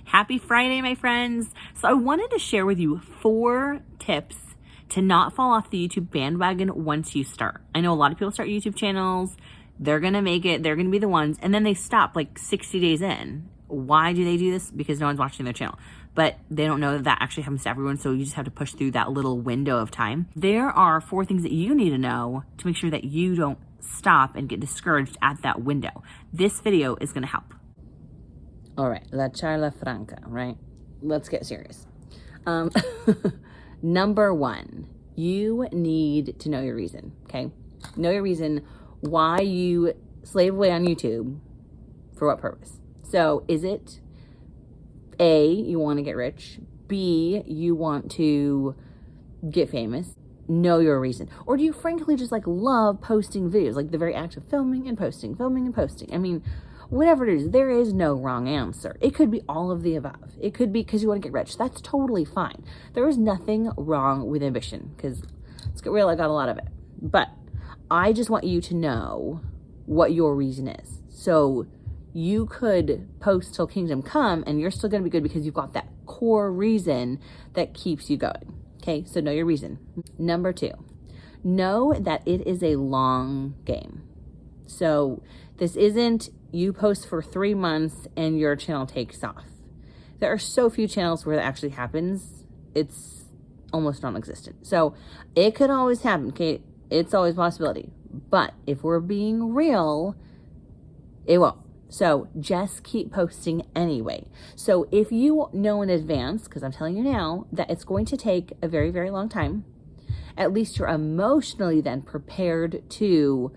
Happy Friday, my friends. So I wanted to share with you 4 tips to not fall off the YouTube bandwagon once you start. I know a lot of people start YouTube channels, they're gonna make it, they're gonna be the ones, and then they stop like 60 days in. Why do they do this? Because no one's watching their channel. But they don't know that that actually happens to everyone, so you just have to push through that little window of time. There are 4 things that you need to know to make sure that you don't stop and get discouraged at that window. This video is gonna help. All right, la charla franca, right? Let's get serious. Number 1, you need to know your reason, okay? Know your reason why you slave away on YouTube, for what purpose. So is it A, you want to get rich, B, you want to get famous? Know your reason. Or do you frankly just like love posting videos, like the very act of filming and posting, filming and posting? I mean, whatever it is, there is no wrong answer. It could be all of the above. It could be because you want to get rich. That's totally fine. There is nothing wrong with ambition, because let's get real, I got a lot of it. But I just want you to know what your reason is. So you could post till kingdom come and you're still going to be good because you've got that core reason that keeps you going. Okay, so know your reason. Number 2, know that it is a long game. So this isn't you post for 3 months and your channel takes off. There are so few channels where that actually happens. It's almost non-existent. So it could always happen, okay? It's always a possibility. But if we're being real, it won't. So just keep posting anyway. So if you know in advance, because I'm telling you now, that it's going to take a very, very long time, at least you're emotionally then prepared to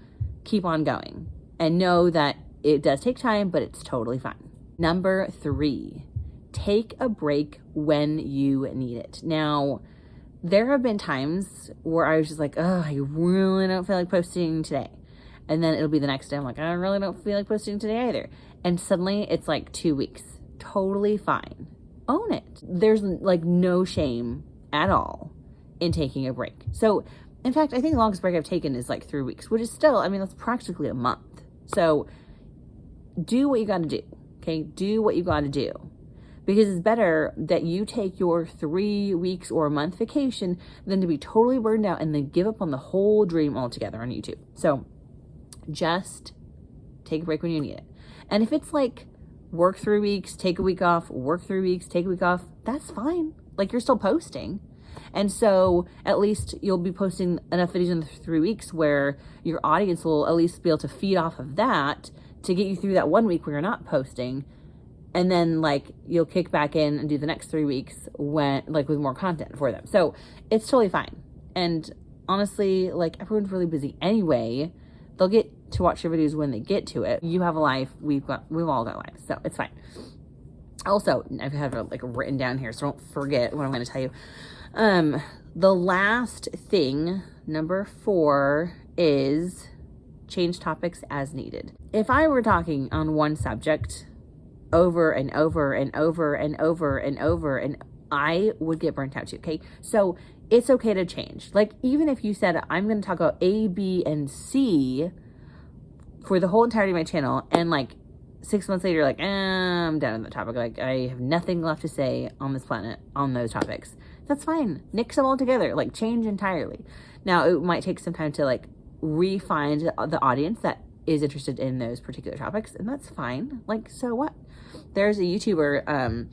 keep on going and know that it does take time, but it's totally fine. Number 3, take a break when you need it. Now, there have been times where I was just like, oh, I really don't feel like posting today. And then it'll be the next day, I'm like, I really don't feel like posting today either. And suddenly it's like 2 weeks. Totally fine. Own it. There's like no shame at all in taking a break. So in fact, I think the longest break I've taken is like 3 weeks, which is still, I mean, that's practically a month. So do what you got to do. Okay. Do what you got to do, because it's better that you take your 3 weeks or a month vacation than to be totally burned out and then give up on the whole dream altogether on YouTube. So just take a break when you need it. And if it's like work 3 weeks, take a week off, work 3 weeks, take a week off, that's fine. Like, you're still posting. And so at least you'll be posting enough videos in the 3 weeks where your audience will at least be able to feed off of that to get you through that 1 week where you're not posting. And then like you'll kick back in and do the next 3 weeks when like with more content for them. So it's totally fine. And honestly, like, everyone's really busy anyway. They'll get to watch your videos when they get to it. You have a life. We've all got lives. So it's fine. Also, I have it like written down here, so don't forget what I'm going to tell you. The last thing, number 4, is change topics as needed. If I were talking on one subject over and over and over and over and over, and I would get burnt out too, okay? So it's okay to change. Like, even if you said, I'm going to talk about A, B, and C for the whole entirety of my channel, and like 6 months later, like, I'm done with the topic. Like, I have nothing left to say on this planet on those topics. That's fine. Nix them all together. Like, change entirely. Now, it might take some time to like re-find the audience that is interested in those particular topics, and that's fine. Like, so what? There's a YouTuber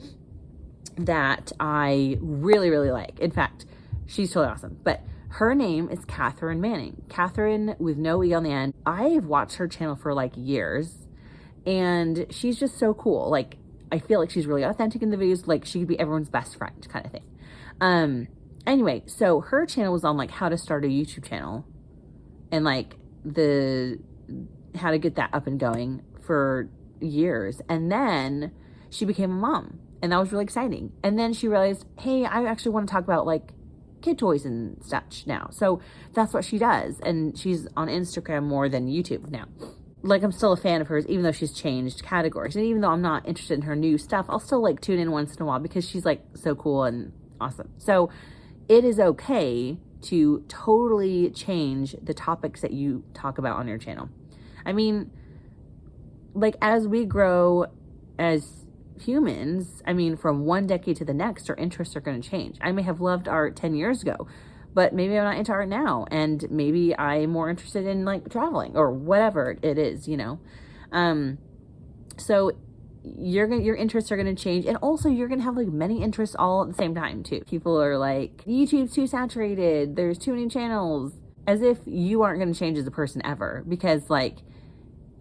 that I really, really like. In fact, she's totally awesome. But her name is Catherine Manning. Catherine with no E on the end. I've watched her channel for like years, and she's just so cool. Like, I feel like she's really authentic in the videos. Like, she could be everyone's best friend kind of thing. Anyway, so her channel was on like how to start a YouTube channel and like how to get that up and going for years. And then she became a mom, and that was really exciting. And then she realized, hey, I actually want to talk about like kid toys and such now. So that's what she does. And she's on Instagram more than YouTube now. Like, I'm still a fan of hers, even though she's changed categories. And even though I'm not interested in her new stuff, I'll still like tune in once in a while because she's like so cool and awesome. So it is okay to totally change the topics that you talk about on your channel. I mean, like, as we grow as humans, I mean, from one decade to the next, our interests are going to change. I may have loved art 10 years ago, but maybe I'm not into art now, and maybe I'm more interested in like traveling or whatever it is, you know. So your interests are going to change, and also you're going to have like many interests all at the same time too. People are like, YouTube's too saturated, there's too many channels, as if you aren't going to change as a person ever. Because like,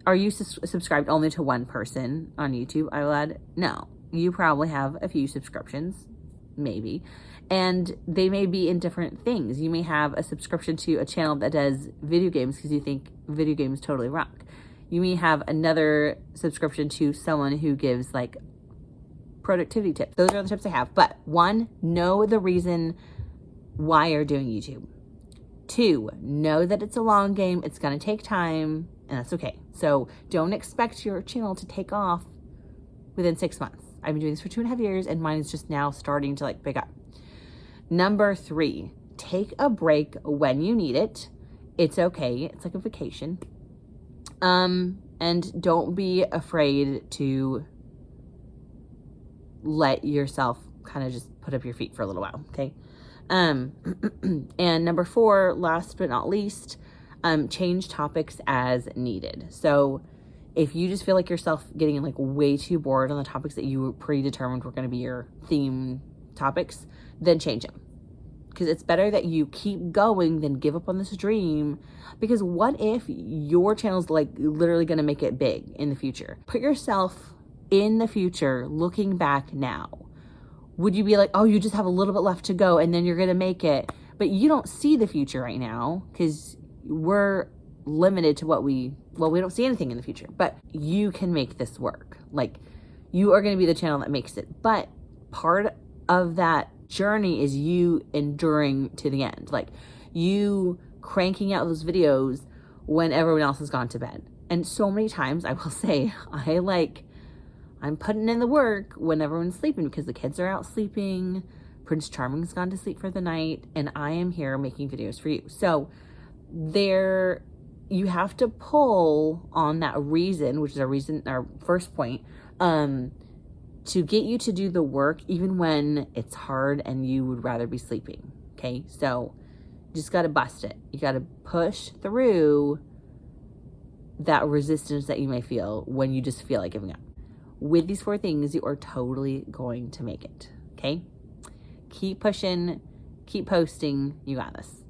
are you subscribed only to one person on YouTube, I will add? No, you probably have a few subscriptions, maybe, and they may be in different things. You may have a subscription to a channel that does video games because you think video games totally rock. You may have another subscription to someone who gives like productivity tips. Those are the tips I have. But one, know the reason why you're doing YouTube. Two, know that it's a long game. It's going to take time, and that's okay. So don't expect your channel to take off within 6 months. I've been doing this for 2.5 years, and mine is just now starting to like pick up. Number three, take a break when you need it. It's okay. It's like a vacation. And don't be afraid to let yourself kind of just put up your feet for a little while, okay? And number four, last but not least, change topics as needed. So if you just feel like yourself getting like way too bored on the topics that you predetermined were going to be your theme topics, then change them. Because it's better that you keep going than give up on this dream. Because what if your channel's like literally going to make it big in the future? Put yourself in the future, looking back now. Would you be like, oh, you just have a little bit left to go and then you're going to make it? But you don't see the future right now because we're limited to we don't see anything in the future. But you can make this work. Like, you are going to be the channel that makes it. But part of that journey is you enduring to the end, like you cranking out those videos when everyone else has gone to bed. And so many times I will say I'm putting in the work when everyone's sleeping because the kids are out sleeping, Prince Charming's gone to sleep for the night, and I am here making videos for you. So you have to pull on that reason, which is our first point, to get you to do the work even when it's hard and you would rather be sleeping, okay? So you just got to bust it. You got to push through that resistance that you may feel when you just feel like giving up. With these 4 things, you are totally going to make it, okay? Keep pushing, keep posting, you got this.